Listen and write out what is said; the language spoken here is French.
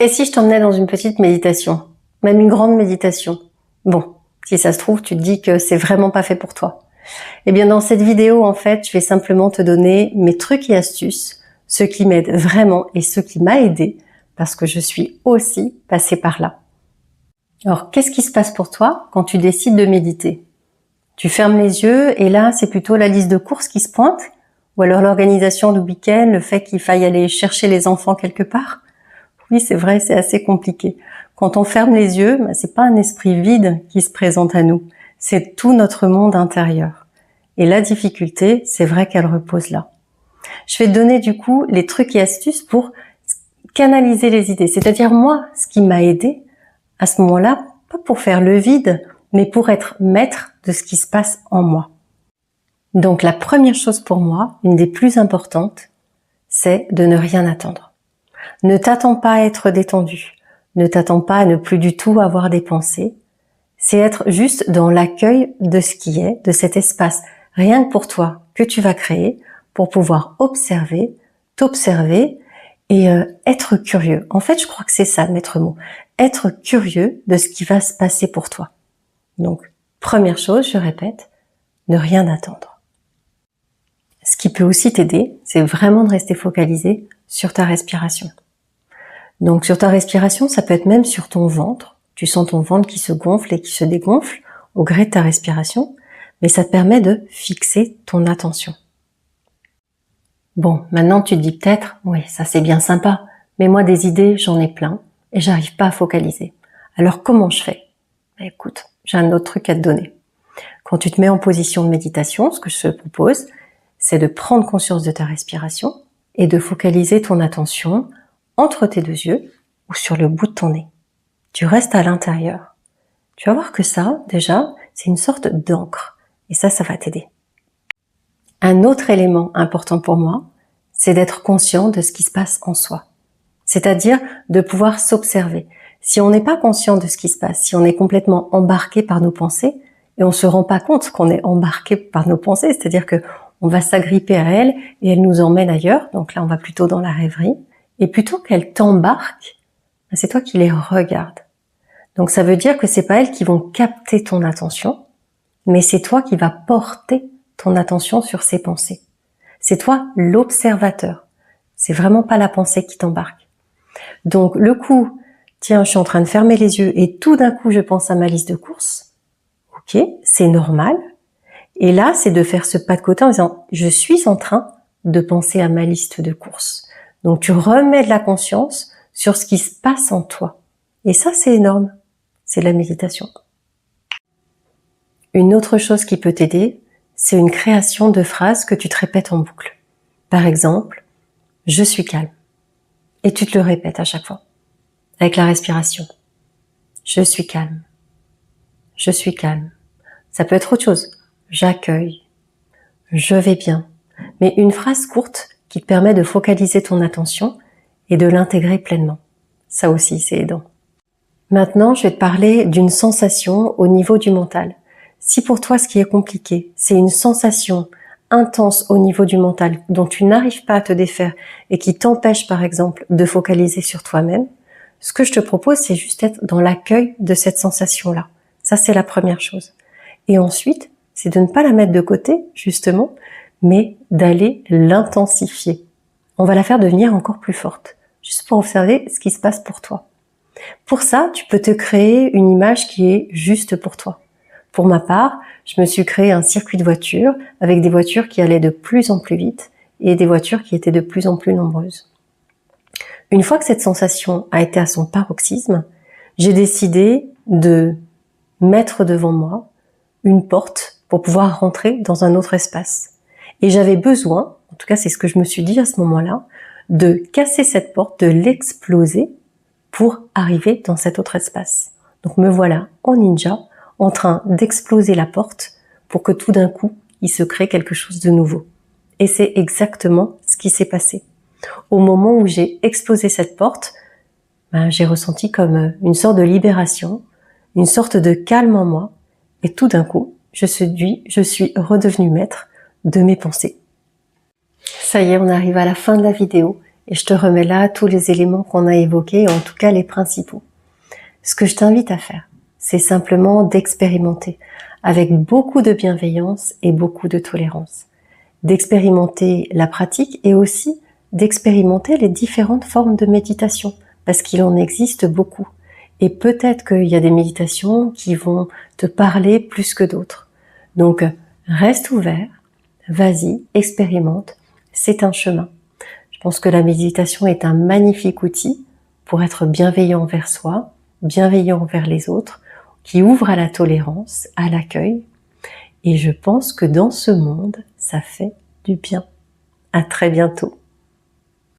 Et si je t'emmenais dans une petite méditation, même une grande méditation? Bon, si ça se trouve, tu te dis que c'est vraiment pas fait pour toi. Eh bien, dans cette vidéo, en fait, je vais simplement te donner mes trucs et astuces, ce qui m'aide vraiment et ce qui m'a aidé, parce que je suis aussi passée par là. Alors, qu'est-ce qui se passe pour toi quand tu décides de méditer? Tu fermes les yeux et là, c'est plutôt la liste de courses qui se pointe? Ou alors l'organisation du week-end, le fait qu'il faille aller chercher les enfants quelque part? Oui, c'est vrai, c'est assez compliqué. Quand on ferme les yeux, c'est pas un esprit vide qui se présente à nous, c'est tout notre monde intérieur. Et la difficulté, c'est vrai qu'elle repose là. Je vais te donner du coup les trucs et astuces pour canaliser les idées. C'est-à-dire moi, ce qui m'a aidé à ce moment-là, pas pour faire le vide, mais pour être maître de ce qui se passe en moi. Donc la première chose pour moi, une des plus importantes, c'est de ne rien attendre. Ne t'attends pas à être détendu. Ne t'attends pas à ne plus du tout avoir des pensées. C'est être juste dans l'accueil de ce qui est, de cet espace, rien que pour toi, que tu vas créer, pour pouvoir observer, t'observer et être curieux. En fait, je crois que c'est ça le maître mot. Être curieux de ce qui va se passer pour toi. Donc, première chose, je répète, ne rien attendre. Ce qui peut aussi t'aider, c'est vraiment de rester focalisé sur ta respiration. Donc sur ta respiration, ça peut être même sur ton ventre. Tu sens ton ventre qui se gonfle et qui se dégonfle au gré de ta respiration, mais ça te permet de fixer ton attention. Bon, maintenant tu te dis peut-être, oui, ça c'est bien sympa, mais moi des idées, j'en ai plein et j'arrive pas à focaliser. Alors comment je fais? Écoute, j'ai un autre truc à te donner. Quand tu te mets en position de méditation, ce que je te propose, c'est de prendre conscience de ta respiration et de focaliser ton attention entre tes deux yeux ou sur le bout de ton nez. Tu restes à l'intérieur. Tu vas voir que ça, déjà, c'est une sorte d'encre. Et ça va t'aider. Un autre élément important pour moi, c'est d'être conscient de ce qui se passe en soi. C'est-à-dire de pouvoir s'observer. Si on n'est pas conscient de ce qui se passe, si on est complètement embarqué par nos pensées, et on se rend pas compte qu'on est embarqué par nos pensées, c'est-à-dire que on va s'agripper à elles et elles nous emmènent ailleurs, donc là on va plutôt dans la rêverie, et plutôt qu'elles t'embarquent, c'est toi qui les regardes. Donc ça veut dire que c'est pas elles qui vont capter ton attention, mais c'est toi qui vas porter ton attention sur ces pensées. C'est toi l'observateur. C'est vraiment pas la pensée qui t'embarque. Donc le coup, tiens, je suis en train de fermer les yeux et tout d'un coup je pense à ma liste de courses. Ok, c'est normal. Et là, c'est de faire ce pas de côté en disant, je suis en train de penser à ma liste de courses. Donc tu remets de la conscience sur ce qui se passe en toi. Et ça, c'est énorme. C'est la méditation. Une autre chose qui peut t'aider, c'est une création de phrases que tu te répètes en boucle. Par exemple, je suis calme. Et tu te le répètes à chaque fois. Avec la respiration. Je suis calme. Je suis calme. Ça peut être autre chose. J'accueille. Je vais bien. Mais une phrase courte qui te permet de focaliser ton attention et de l'intégrer pleinement. Ça aussi, c'est aidant. Maintenant, je vais te parler d'une sensation au niveau du mental. Si pour toi, ce qui est compliqué, c'est une sensation intense au niveau du mental dont tu n'arrives pas à te défaire et qui t'empêche, par exemple, de focaliser sur toi-même, ce que je te propose, c'est juste être dans l'accueil de cette sensation-là. Ça, c'est la première chose. Et ensuite, c'est de ne pas la mettre de côté, justement, mais d'aller l'intensifier. On va la faire devenir encore plus forte, juste pour observer ce qui se passe pour toi. Pour ça, tu peux te créer une image qui est juste pour toi. Pour ma part, je me suis créé un circuit de voitures avec des voitures qui allaient de plus en plus vite et des voitures qui étaient de plus en plus nombreuses. Une fois que cette sensation a été à son paroxysme, j'ai décidé de mettre devant moi une porte pour pouvoir rentrer dans un autre espace. Et j'avais besoin, en tout cas c'est ce que je me suis dit à ce moment-là, de casser cette porte, de l'exploser pour arriver dans cet autre espace. Donc me voilà en ninja, en train d'exploser la porte pour que tout d'un coup, il se crée quelque chose de nouveau. Et c'est exactement ce qui s'est passé. Au moment où j'ai explosé cette porte, j'ai ressenti comme une sorte de libération, une sorte de calme en moi, et tout d'un coup, je suis redevenue maître de mes pensées. Ça y est, on arrive à la fin de la vidéo Et je te remets là tous les éléments qu'on a évoqués, en tout cas les principaux. Ce que je t'invite à faire, c'est simplement d'expérimenter avec beaucoup de bienveillance et beaucoup de tolérance. D'expérimenter la pratique et aussi d'expérimenter les différentes formes de méditation, parce qu'il en existe beaucoup. Et peut-être qu'il y a des méditations qui vont te parler plus que d'autres. Donc, reste ouvert, vas-y, expérimente, c'est un chemin. Je pense que la méditation est un magnifique outil pour être bienveillant envers soi, bienveillant envers les autres, qui ouvre à la tolérance, à l'accueil. Et je pense que dans ce monde, ça fait du bien. À très bientôt.